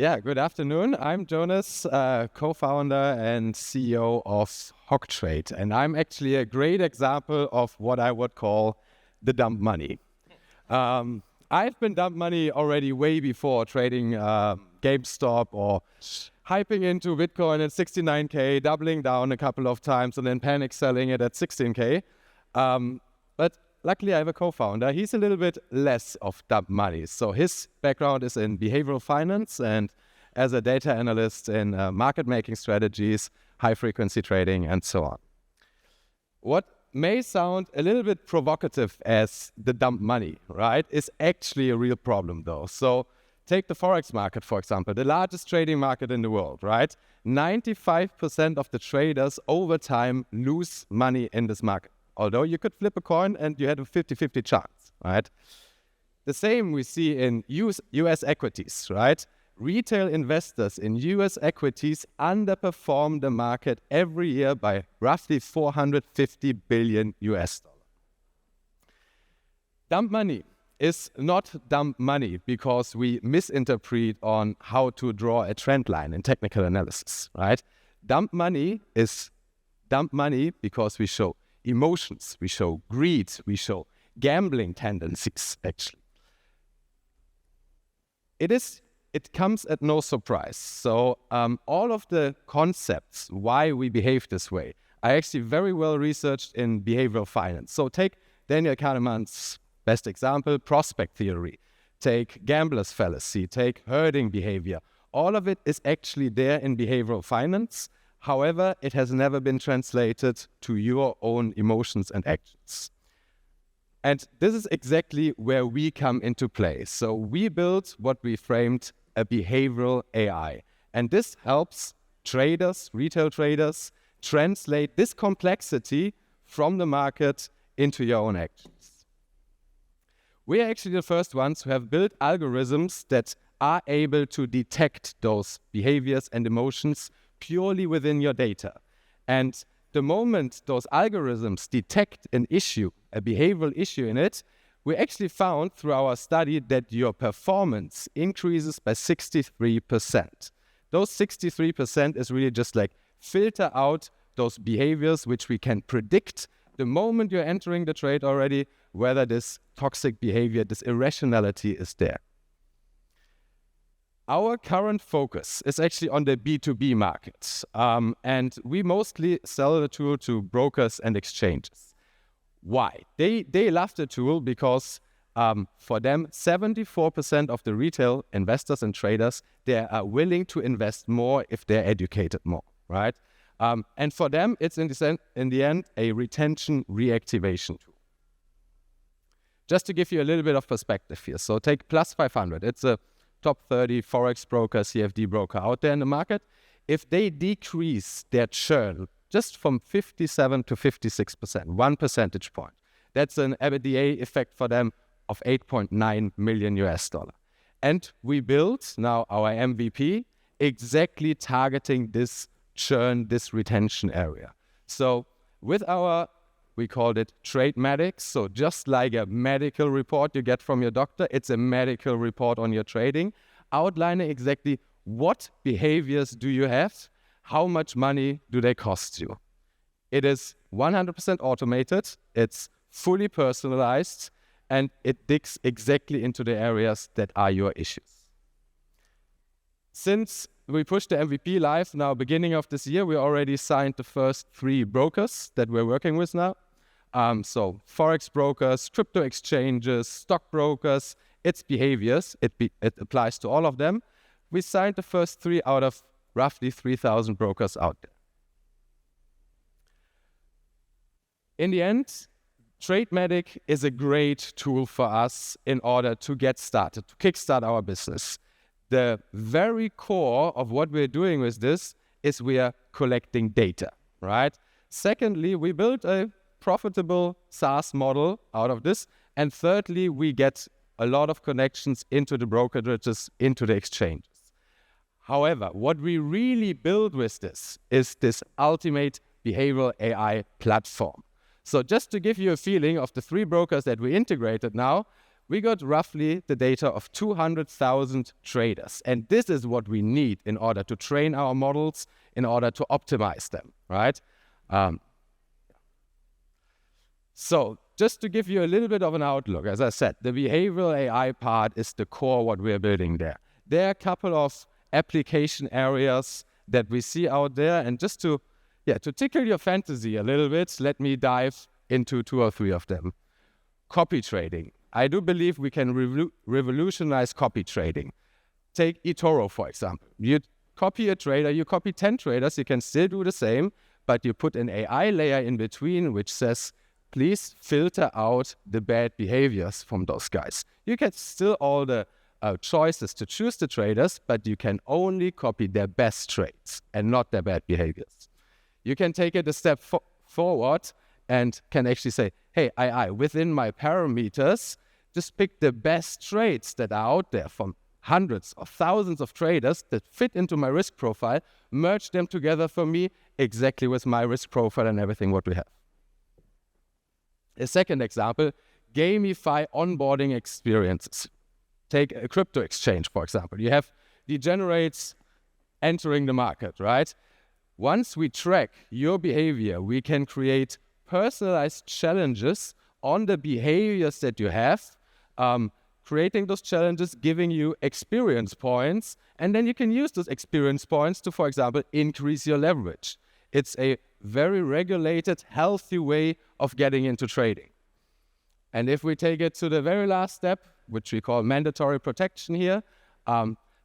Yeah, good afternoon. I'm Jonas, co-founder and CEO of Hoc-trade, and I'm actually a great example of what I would call the dump money. I've been dump money already way before trading GameStop or hyping into Bitcoin at 69K, doubling down a couple of times and then panic selling it at 16K. But luckily, I have a co-founder. He's a little bit less of dump money. So his background is in behavioral finance and as a data analyst in market making strategies, high frequency trading, and so on. What may sound a little bit provocative as the dump money, right, is actually a real problem though. So take the Forex market, for example, the largest trading market in the world, right? 95% of the traders over time lose money in this market. Although you could flip a coin and you had a 50-50 chance, right? The same we see in US equities, right? Retail investors in US equities underperform the market every year by roughly 450 billion US dollars. Dump money is not dump money because we misinterpret on how to draw a trend line in technical analysis, right? Dump money is dump money because we show emotions, we show greed, we show gambling tendencies, actually. It comes at no surprise. So all of the concepts why we behave this way are actually very well researched in behavioral finance. So take Daniel Kahneman's best example, prospect theory. Take gambler's fallacy, take herding behavior. All of it is actually there in behavioral finance. However, it has never been translated to your own emotions and actions. And this is exactly where we come into play. So we built what we framed a behavioral AI. And this helps traders, retail traders, translate this complexity from the market into your own actions. We are actually the first ones who have built algorithms that are able to detect those behaviors and emotions purely within your data. And the moment those algorithms detect an issue, a behavioral issue in it, we actually found through our study that your performance increases by 63%. Those 63% is really just like filter out those behaviors which we can predict the moment you're entering the trade already, whether this toxic behavior, this irrationality is there. Our current focus is actually on the B2B market, and we mostly sell the tool to brokers and exchanges. Why? They love the tool because for them, 74% of the retail investors and traders, they are willing to invest more if they're educated more, right? And for them, it's in the end, a retention reactivation tool. Just to give you a little bit of perspective here. So take Plus 500. It's a top 30 Forex broker, CFD broker out there in the market. If they decrease their churn just from 57 to 56%, 1 percentage point, that's an EBITDA effect for them of 8.9 million US dollar. And we built now our MVP exactly targeting this churn, this retention area. So with our, we called it Tradematics. So just like a medical report you get from your doctor, it's a medical report on your trading, outlining exactly what behaviors do you have, how much money do they cost you. It is 100% automated, it's fully personalized, and it digs exactly into the areas that are your issues. Since we pushed the MVP live now, beginning of this year, we already signed the first 3 brokers that we're working with now. So Forex brokers, crypto exchanges, stock brokers, its behaviors, it applies to all of them. We signed the first 3 out of roughly 3,000 brokers out there. In the end, Tradematic is a great tool for us in order to get started, to kickstart our business. The very core of what we're doing with this is we are collecting data, right? Secondly, we built a profitable SaaS model out of this. And thirdly, we get a lot of connections into the brokerages, into the exchanges. However, what we really build with this is this ultimate behavioral AI platform. So just to give you a feeling of the 3 brokers that we integrated now, we got roughly the data of 200,000 traders. And this is what we need in order to train our models, in order to optimize them, right? So just to give you a little bit of an outlook, as I said, the behavioral AI part is the core what we're building there. There are a couple of application areas that we see out there. And just to tickle your fantasy a little bit, let me dive into 2 or 3 of them. Copy trading. I do believe we can revolutionize copy trading. Take eToro, for example. You copy a trader, you copy 10 traders, you can still do the same, but you put an AI layer in between which says, please filter out the bad behaviors from those guys. You get still all the choices to choose the traders, but you can only copy their best trades and not their bad behaviors. You can take it a step forward and can actually say, hey, AI, within my parameters, just pick the best trades that are out there from hundreds or thousands of traders that fit into my risk profile, merge them together for me exactly with my risk profile and everything what we have. A second example, gamify onboarding experiences. Take a crypto exchange, for example. You have degenerates entering the market, right? Once we track your behavior, we can create personalized challenges on the behaviors that you have, creating those challenges, giving you experience points, and then you can use those experience points to, for example, increase your leverage. It's a very regulated, healthy way of getting into trading. And if we take it to the very last step, which we call mandatory protection here,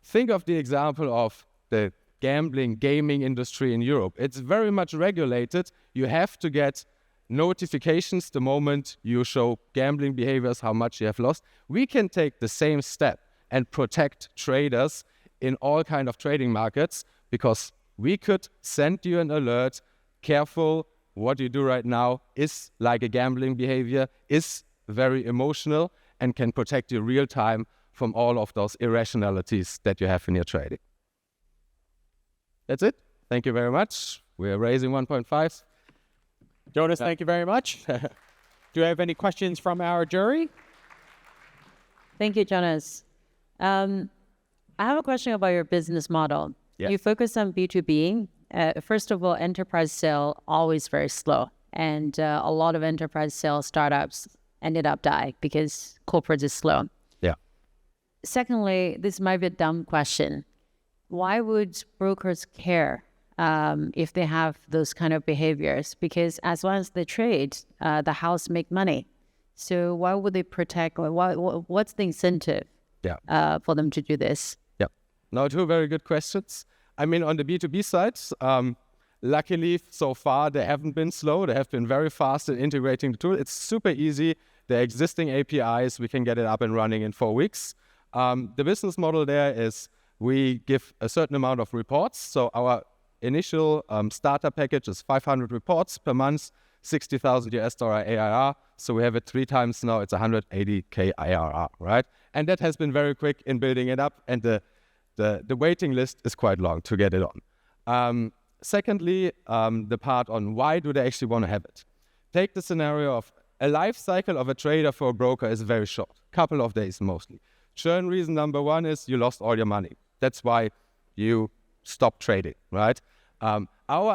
think of the example of the gaming industry in Europe. It's very much regulated. You have to get notifications the moment you show gambling behaviors, how much you have lost. We can take the same step and protect traders in all kind of trading markets, because we could send you an alert, careful, what you do right now is like a gambling behavior, is very emotional, and can protect you real time from all of those irrationalities that you have in your trading. That's it. Thank you very much. We're raising 1.5. Jonas, thank you very much. Do you have any questions from our jury? Thank you, Jonas. I have a question about your business model. Yes. You focus on B2B. First of all, enterprise sale always very slow. And a lot of enterprise sales startups ended up dying because corporate is slow. Yeah. Secondly, this might be a dumb question. Why would brokers care if they have those kind of behaviors? Because as long as they trade, the house make money. So why would they protect? Or what's the incentive for them to do this? Yeah. Now, 2 very good questions. I mean, on the B2B side, luckily, so far, they haven't been slow. They have been very fast in integrating the tool. It's super easy. The existing APIs, we can get it up and running in 4 weeks. The business model there is we give a certain amount of reports. So our initial starter package is 500 reports per month, $60,000 ARR. So we have it 3 times now. It's 180K ARR, right? And that has been very quick in building it up. And the waiting list is quite long to get it on. Secondly, the part on why do they actually want to have it. Take the scenario of a life cycle of a trader for a broker is very short, couple of days mostly. Churn reason number 1 is you lost all your money. That's why you stop trading, right? Our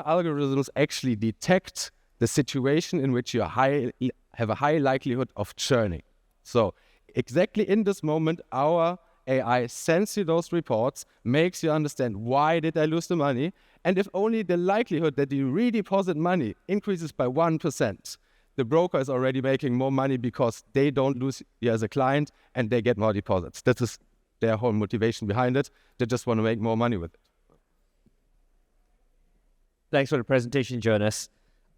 algorithms actually detect the situation in which you have a high likelihood of churning. So exactly in this moment, our AI sends you those reports, makes you understand why did I lose the money, and if only the likelihood that you redeposit money increases by 1%, the broker is already making more money because they don't lose you as a client and they get more deposits. That is their whole motivation behind it. They just want to make more money with it. Thanks for the presentation, Jonas.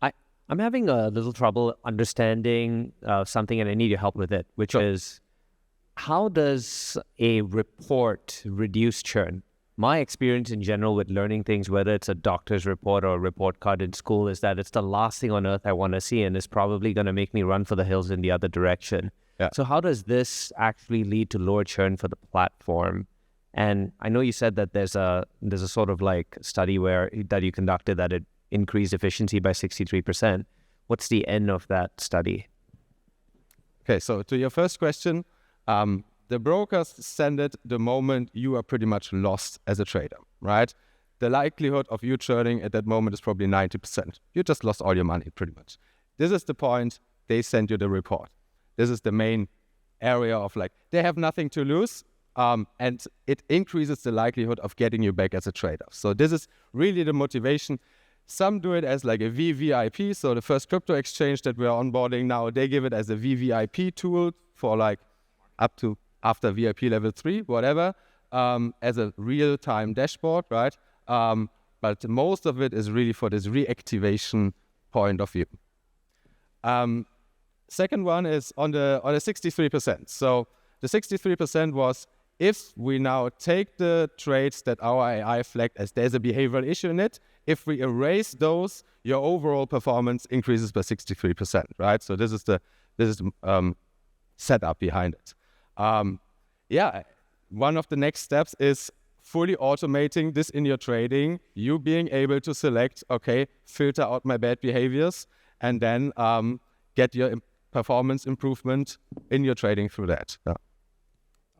I'm having a little trouble understanding something, and I need your help with it, which is, how does a report reduce churn? My experience in general with learning things, whether it's a doctor's report or a report card in school, is that it's the last thing on earth I want to see, and it's probably going to make me run for the hills in the other direction. Yeah. So how does this actually lead to lower churn for the platform? And I know you said that there's a sort of like study that you conducted that it increased efficiency by 63%. What's the end of that study? Okay, so to your first question, The brokers send it the moment you are pretty much lost as a trader, right? The likelihood of you churning at that moment is probably 90%. You just lost all your money, pretty much. This is the point. They send you the report. This is the main area of like, they have nothing to lose, and it increases the likelihood of getting you back as a trader. So this is really the motivation. Some do it as like a VVIP. So the first crypto exchange that we're onboarding now, they give it as a VVIP tool for like up to after VIP level 3, whatever, as a real-time dashboard, right? But most of it is really for this reactivation point of view. Second one is on the 63%. So the 63% was if we now take the trades that our AI flagged as there's a behavioral issue in it, if we erase those, your overall performance increases by 63%, right? So this is the setup behind it. Yeah, one of the next steps is fully automating this in your trading, you being able to select, okay, filter out my bad behaviors, and then get your performance improvement in your trading through that. Yeah.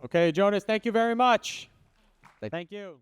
Okay, Jonas, thank you very much. Thank you.